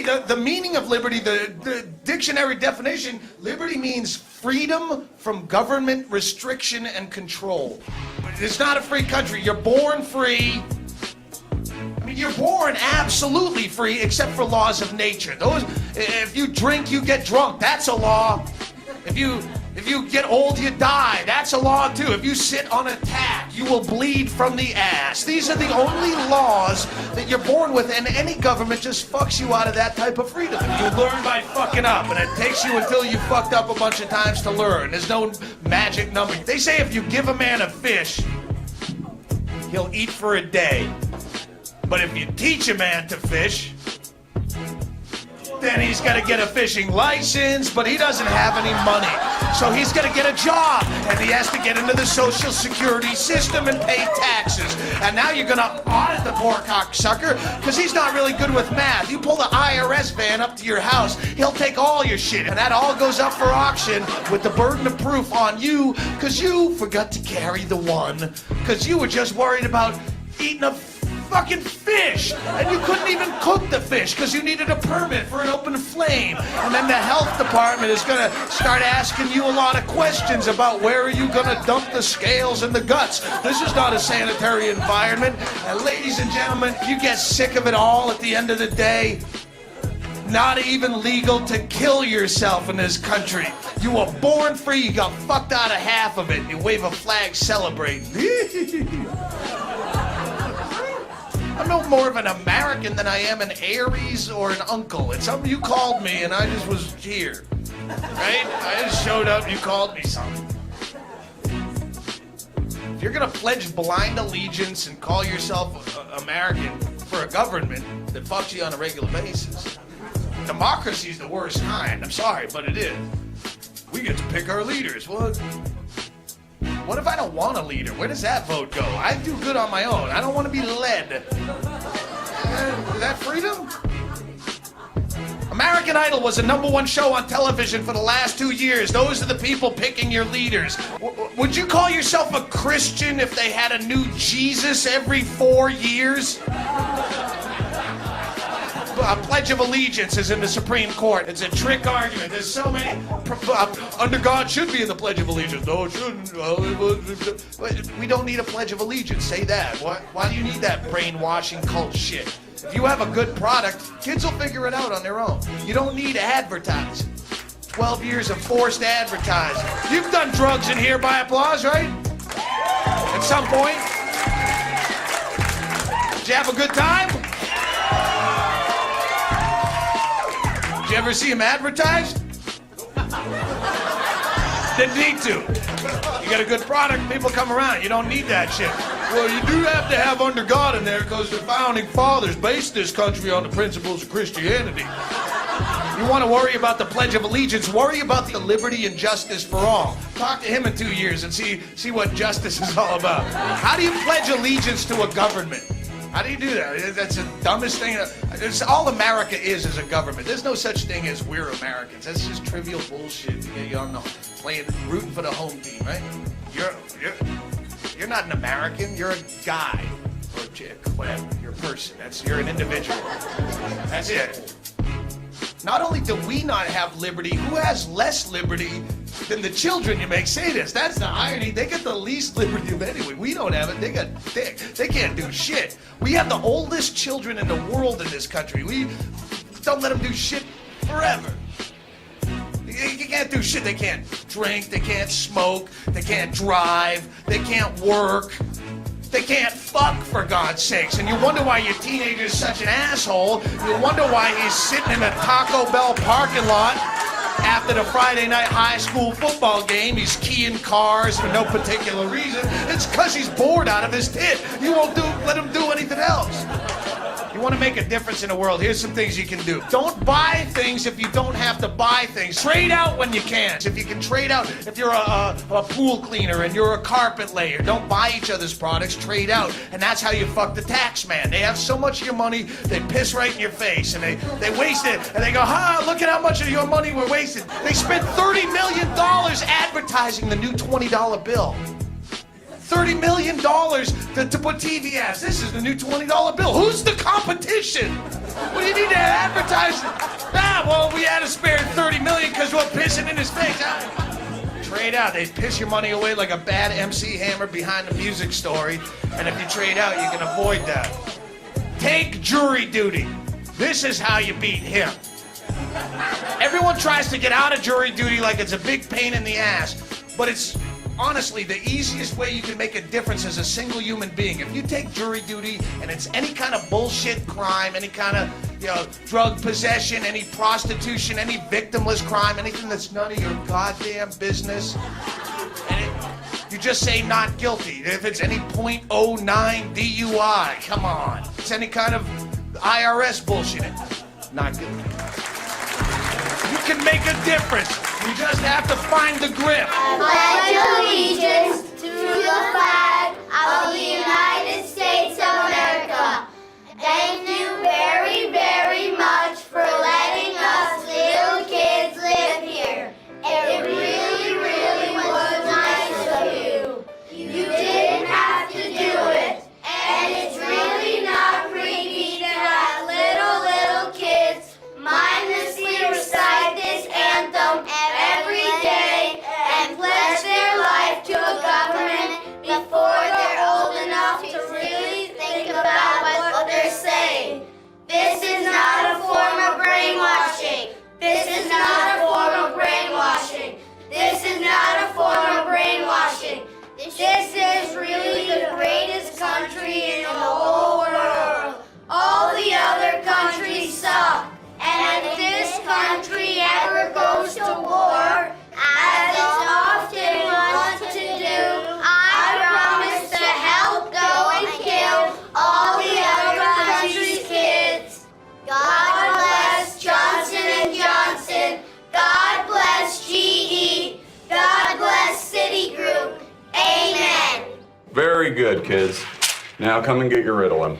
liberty, the meaning of liberty, the dictionary definition, liberty means freedom from government restriction and control. It's not a free country. You're born free. I mean, you're born absolutely free except for laws of nature. Those, if you drink, you get drunk. That's a law. If you get old, you die. That's a law too. If you sit on a tack, you will bleed from the ass. These are the only laws that you're born with, and any government just fucks you out of that type of freedom. You learn by fucking up, and it takes you until you fucked up a bunch of times to learn. There's no magic number. They say if you give a man a fish, he'll eat for a day. But if you teach a man to fish, then he's got to get a fishing license, but he doesn't have any money. So he's going to get a job, and he has to get into the Social Security system and pay taxes. And now you're going to audit the poor cocksucker because he's not really good with math. You pull the IRS van up to your house, he'll take all your shit, and that all goes up for auction with the burden of proof on you because you forgot to carry the one because you were just worried about eating a fucking fish, and you couldn't even cook the fish because you needed a permit for an open flame. And then the health department is going to start asking you a lot of questions about where are you going to dump the scales and the guts. This is not a sanitary environment. And ladies and gentlemen, you get sick of it all at the end of the day. Not even legal to kill yourself in this country. You were born free, you got fucked out of half of it. You wave a flag, celebrate. I'm no more of an American than I am an Aries or an uncle. It's something you called me and I just was here, right? I just showed up and you called me something. If you're gonna pledge blind allegiance and call yourself American for a government that fucks you on a regular basis, democracy's the worst kind. I'm sorry, but it is. We get to pick our leaders. What if I don't want a leader? Where does that vote go? I do good on my own. I don't want to be led. Is that freedom? American Idol was the #1 show on television for the last 2 years. Those are the people picking your leaders. Would you call yourself a Christian if they had a new Jesus every 4 years? A Pledge of Allegiance is in the Supreme Court. It's a trick argument. There's so many. Under God should be in the Pledge of Allegiance. No, it shouldn't. We don't need a Pledge of Allegiance. Say that. Why do you need that brainwashing cult shit? If you have a good product, kids will figure it out on their own. You don't need advertising. 12 years of forced advertising. You've done drugs in here by applause, right? At some point. Did you have a good time? Did you ever see him advertised? Didn't need to. You got a good product, people come around. You don't need that shit. Well, you do have to have under God in there because the founding fathers based this country on the principles of Christianity. You want to worry about the Pledge of Allegiance, worry about the liberty and justice for all. Talk to him in 2 years and see what justice is all about. How do you pledge allegiance to a government? How do you do that? That's the dumbest thing. It's all America is a government. There's no such thing as we're Americans. That's just trivial bullshit to get you on the rooting for the home team, right? You're not an American. You're a guy or a chick, whatever. You're a person. You're an individual. That's it. Not only do we not have liberty, who has less liberty than the children you make? Say this. That's the irony. They get the least liberty of anyone. We don't have it. They got thick. They can't do shit. We have the oldest children in the world in this country. We don't let them do shit forever. You can't do shit. They can't drink. They can't smoke. They can't drive. They can't work. They can't fuck, for God's sakes. And you wonder why your teenager's such an asshole. You wonder why he's sitting in a Taco Bell parking lot after the Friday night high school football game. He's keying cars for no particular reason. It's because he's bored out of his tit. You won't let him do anything else. You want to make a difference in the world, here's some things you can do. Don't buy things if you don't have to buy things. Trade out when you can. If you can trade out, if you're a pool cleaner and you're a carpet layer, don't buy each other's products, trade out. And that's how you fuck the tax man. They have so much of your money, they piss right in your face and they waste it. And they go, look at how much of your money we're wasting. They spent $30 million advertising the new $20 bill. $30 million to put TV ads. This is the new $20 bill. Who's the competition? What do you need to advertise? Ah, well, we had to spare 30 million because we're pissing in his face. Trade out. They piss your money away like a bad MC Hammer behind the music story. And if you trade out, you can avoid that. Take jury duty. This is how you beat him. Everyone tries to get out of jury duty like it's a big pain in the ass, but it's honestly the easiest way you can make a difference as a single human being. If you take jury duty and it's any kind of bullshit crime, any kind of, drug possession, any prostitution, any victimless crime, anything that's none of your goddamn business, and you just say not guilty. If it's any .09 DUI, come on. It's any kind of IRS bullshit, not guilty. You can make a difference. You just have to find the grip. I pledge allegiance to the flag of the United States of America. Thank you very, very much for letting us little kids live here. It really, really was nice of you. You didn't have to do it. And it's really not creepy to have little kids mindlessly recite this anthem every day and pledge their life to a government before they're old enough to really think about what they're saying. This is not a form of brainwashing. This is not a form of brainwashing. This is not a form of brainwashing. This is really the greatest country in the whole world. All the other countries suck. And if this country ever goes to war, as it often wants to do, I promise to help go and kill all the other countries' kids. God bless Johnson & Johnson. God bless GE. God bless Citigroup. Amen. Very good, kids. Now come and get your Ritalin.